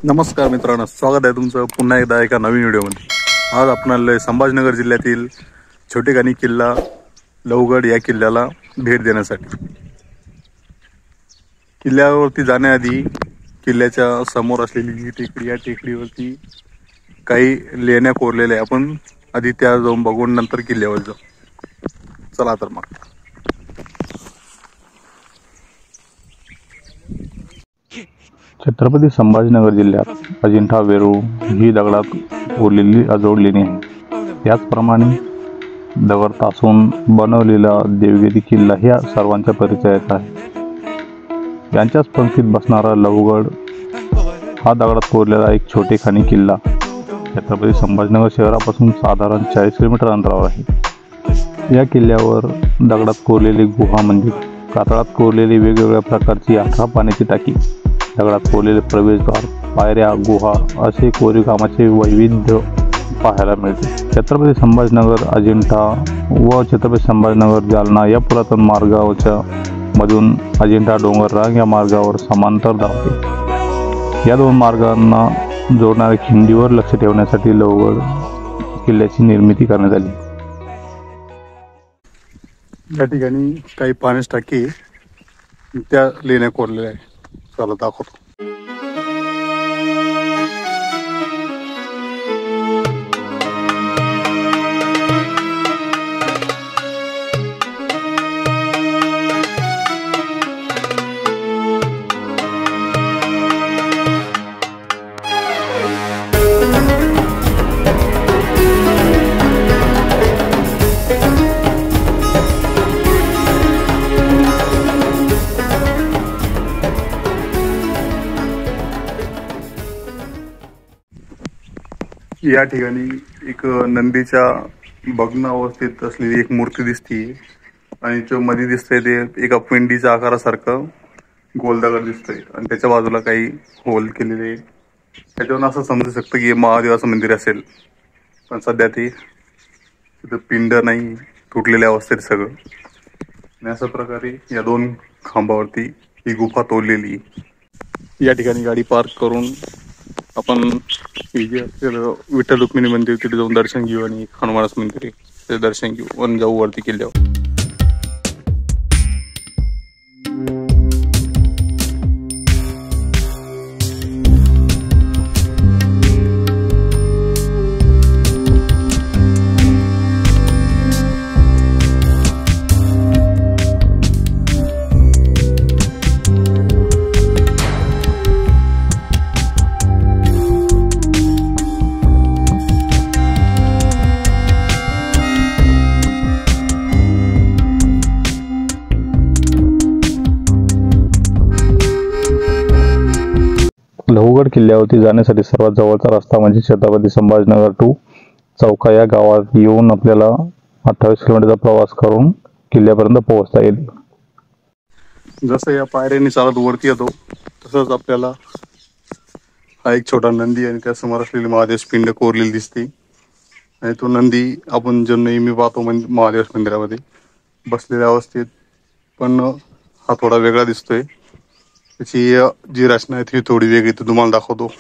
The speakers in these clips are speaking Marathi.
नमस्कार मित्रांनो, स्वागत आहे तुमचं पुन्हा एकदा एका नवीन व्हिडिओमध्ये। आज आपणाला संभाजीनगर जिल्ह्यातील छोटेखानी किल्ला लवगड या किल्ल्याला भेट देण्यासाठी किल्ल्यावरती जाण्याआधी किल्ल्याच्या समोर असलेली जी टेकडी या टेकडीवरती काही लेण्या कोरलेल्या आहे। आपण आधी त्या जाऊन बघून नंतर किल्ल्यावर जाऊ। चला तर मग। छत्रपती संभाजीनगर जिल्ह्यात अजिंठा वेरूळ ही दगडात कोरलेली अजोड लेणी आहे। याचप्रमाणे दगड तासून बनवलेला देवगिरी किल्ला ह्या सर्वांच्या परिचयाचा आहे। यांच्याच पंक्तीत बसणारा लवगड हा दगडात कोरलेला एक छोटेखानी किल्ला छत्रपती संभाजीनगर शहरापासून साधारण 40 किलोमीटर अंतरावर आहे। या किल्ल्यावर दगडात कोरलेली गुहा मंदिर, कातळात कोरलेली वेगवेगळ्या प्रकारची 18 पाण्याची टाकी, दगडात कोरलेले प्रवेशद्वार, पायऱ्या, गुहा असे कोरीवकामाचे वैविध्य पाहायला मिळते। छत्रपती संभाजीनगर अजिंठा व छत्रपती संभाजीनगर जालना या पुरातन मार्गावरच्या मधून अजिंठा डोंगररांग या मार्गावर समांतर धावते। या दोन मार्गांना जोडणाऱ्या खिंडीवर लक्ष ठेवण्यासाठी लवगड किल्ल्याची निर्मिती करण्यात आली। या ठिकाणी काही पाण्याची टाकी त्या लेण्या कोरलेल्या आहे। चला दाखवतो। या ठिकाणी एक नंदीच्या भग्न अवस्थेत असलेली एक मूर्ती दिसते आणि जो मध्ये दिसतंय ते एका पिंडीच्या आकारासारखं गोल दगड दिसतोय आणि त्याच्या बाजूला काही होल केलेले। त्याच्यावरून असं समजू शकतं की महादेवाचं मंदिर असेल, पण सध्या ते तिथं पिंड नाही, तुटलेल्या अवस्थेत सगळं। आणि अशा प्रकारे या दोन खांबावरती ही गुफा तोडलेली। या ठिकाणी गाडी पार्क करून आपण विठ्ठल रुक्मिणी मंदिर तिथे जाऊन दर्शन घेऊ आणि हनुमानच मंदिर ते दर्शन घेऊ आणि जाऊ वरती किल्ल्यावर। लवगड किल्ल्यावरती जाण्यासाठी सर्वात जवळचा रस्ता म्हणजे छत्रपती संभाजीनगर टू चौका या गावात येऊन आपल्याला 28 किलोमीटरचा प्रवास करून किल्ल्यापर्यंत पोहोचता येईल। जसं या पायऱ्यांनी चालत वरती येतो तसंच आपल्याला हा एक छोटा नंदी आणि त्या समोर असलेली महादेव पिंड कोरलेली दिसते। आणि तो नंदी आपण जो नेहमी पाहतो महादेव मंदिरामध्ये बसलेल्या अवस्थेत, पण हा थोडा वेगळा दिसतोय। त्याची जी रचना आहे ती थोडी वेगळी, ती तुम्हाला दाखवतो।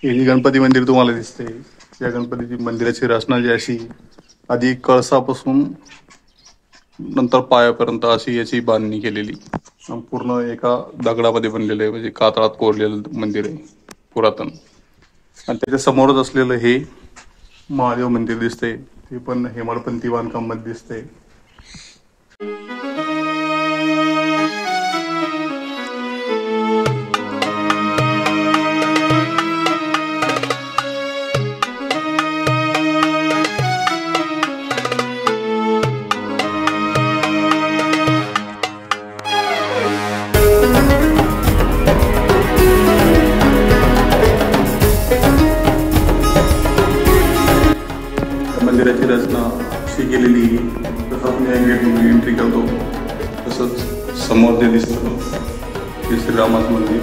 हे जे गणपती मंदिर तुम्हाला दिसते, या गणपतीची मंदिराची रचना जी अशी आधी कळसापासून नंतर पायापर्यंत अशी याची बांधणी केलेली। पूर्ण एका दगडामध्ये बनलेलं आहे, म्हणजे कातळात कोरलेलं मंदिर आहे पुरातन. आणि त्याच्या समोरच असलेलं हे महादेव मंदिर दिसतंय, ते पण हेमाडपंथी बांधकाम मध्ये दिसतंय. मंदिराची रचना अशी केलेली, जसं आपण या गेटमधून एंट्री करतो तसंच समोर जे दिसतं ते श्रीरामाचं मंदिर.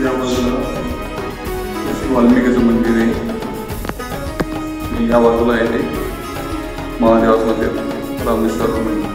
या बाजूला वाल्मिकीचं मंदिर आहे आणि या बाजूला आहे ते महादेवाचं मंदिर, रामेश्वर मंदिर.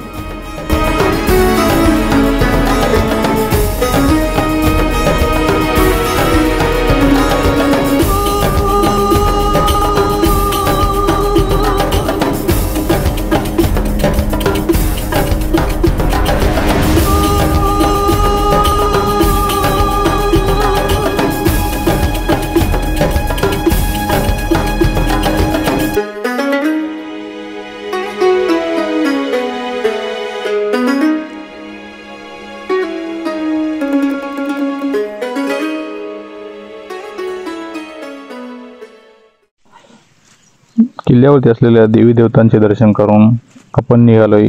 किल्ल्यावरती असलेल्या देवी देवतांचे दर्शन करून आपण निघालोय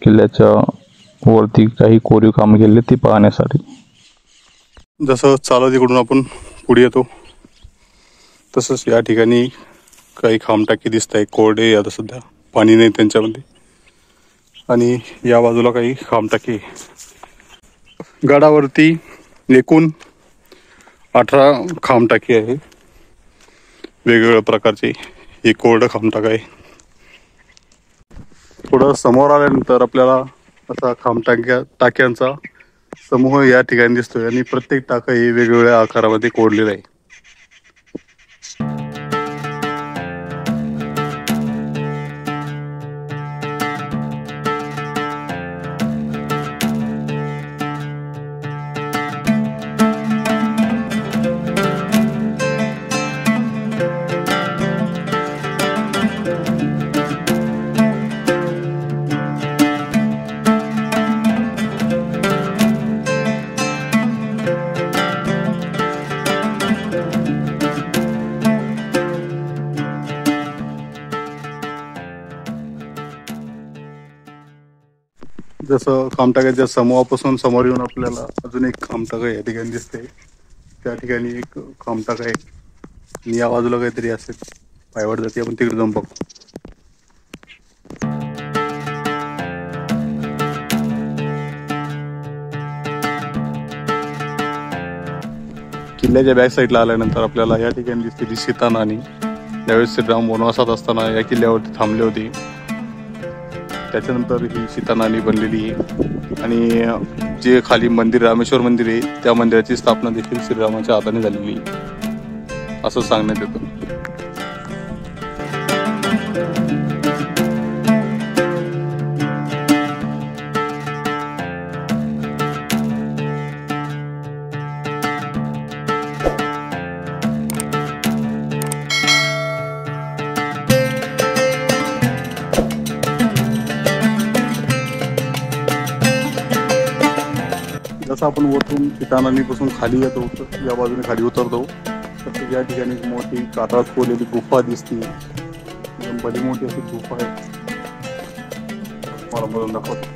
किल्ल्याच्या वरती काही कोरीव काम केले ते पाहण्यासाठी. जसं चालत इकडून आपण पुढे येतो तसंच या ठिकाणी काही खांबटाकी दिसत आहे, कोरडे आता सध्या पाणी नाही त्यांच्यामध्ये. आणि या बाजूला काही खांबटाकी. गडावरती एकूण 18 खांबटाकी आहे वेगवेगळ्या प्रकारचे. हे कोरडं खांबटाक आहे. थोडं समोर आल्यानंतर आपल्याला असा टाक्यांचा समूह या ठिकाणी दिसतोय आणि प्रत्येक टाका हे वेगवेगळ्या आकारामध्ये कोरलेलं आहे. जसं खांबटाकाच्या समूहापासून समोर येऊन आपल्याला अजून एक खांबटाका या ठिकाणी दिसते. त्या ठिकाणी एक खांबटाका आहे आणि या बाजूला काहीतरी असेल, पायवाट जाते. आपण तिकडे जाऊन बघू. किल्ल्याच्या बॅक साईडला आल्यानंतर आपल्याला या ठिकाणी दिसलेली सीता नाणी. ज्यावेळेस श्रीराम वनवासात असताना या किल्ल्यावरती थांबले होते, त्याच्यानंतर ही सीता नाणी बनलेली आहे. आणि जे खाली मंदिर रामेश्वर मंदिर आहे त्या मंदिराची स्थापना देखील श्रीरामाच्या हाताने झालेली असं सांगण्यात येतं. जसं आपण वरतून सीतानानीपासून खाली येतो, या बाजूने खाली उतरतो, तर या ठिकाणी मोठी कातळात कोरलेली गुफा दिसते. एकदम बडी मोठी अशी गुफा आहे. मला बोलून दाखवतो.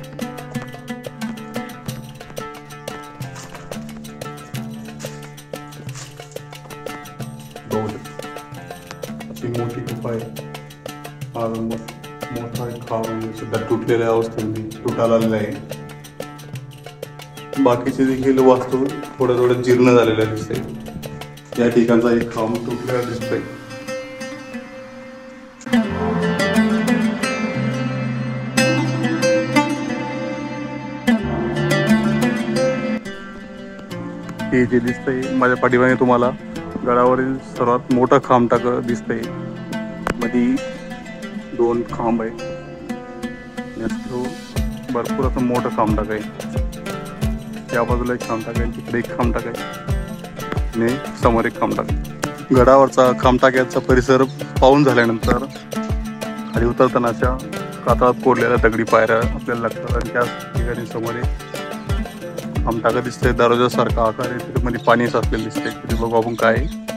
अशी मोठी गुफा आहे. हा मोठा खांब सुद्धा तुटलेल्या अवस्थेमध्ये तुटायला आलेला आहे. बाकीचे देखील वास्तू थोडं जीर्ण झालेलं दिसतंय. या ठिकाणचा एक खांब तुटलेला दिसतोय. हे जे दिसतंय माझ्या पाठीमागे तुम्हाला गडावरील सर्वात मोठा खांबटाक दिसतंय. मध्ये 2 खांब आहे. भरपूर असं मोठं खांबटाक आहे. या बाजूला एक खांबटाक आहे, तिकडे एक खांबटाक आहे आणि समोर एक खांबटाक. गडावरचा खांबटाक्याचा परिसर पाहून झाल्यानंतर खाली उतरताना अशा कातळात कोरलेल्या दगडी पायऱ्या आपल्याला लागतात आणि त्याच ठिकाणी समोर एक खांबटाक दिसतंय. दरवाजासारखा आकार आहे, त्याच्यामध्ये पाणी साचलेलं दिसतंय. तिथे बघू आपण काय आहे.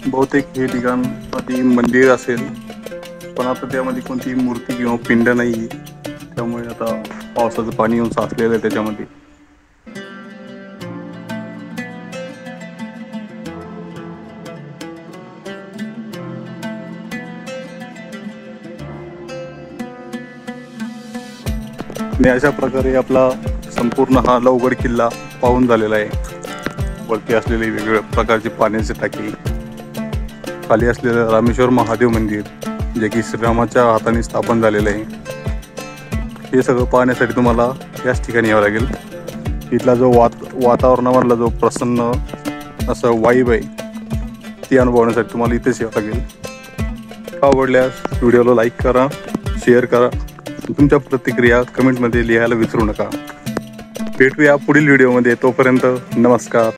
बहुतेक हे ठिकाण आधी मंदिर असेल, पण आता त्यामध्ये कोणती मूर्ती किंवा पिंड नाही, त्यामुळे आता पावसाचं पाणी येऊन साचलेलं आहे त्याच्यामध्ये. आणि अशा प्रकारे आपला संपूर्ण हा लवगड किल्ला पाहून झालेला आहे. वरती असलेले वेगवेगळ्या प्रकारचे पाण्याचे टाकी, खाली असलेलं रामेश्वर महादेव मंदिर जे की श्रीरामाच्या हाताने स्थापन झालेलं आहे. हे सगळं पाहण्यासाठी तुम्हाला याच ठिकाणी यावं लागेल. इथला जो वातावरणामधला जो प्रसन्न असं वाईब आहे ती अनुभवण्यासाठी तुम्हाला इथेच यावं लागेल. आवडल्यास व्हिडिओला लाईक करा, शेअर करा, तुमच्या प्रतिक्रिया कमेंटमध्ये लिहायला विसरू नका. भेटूया पुढील व्हिडिओमध्ये. तोपर्यंत नमस्कार.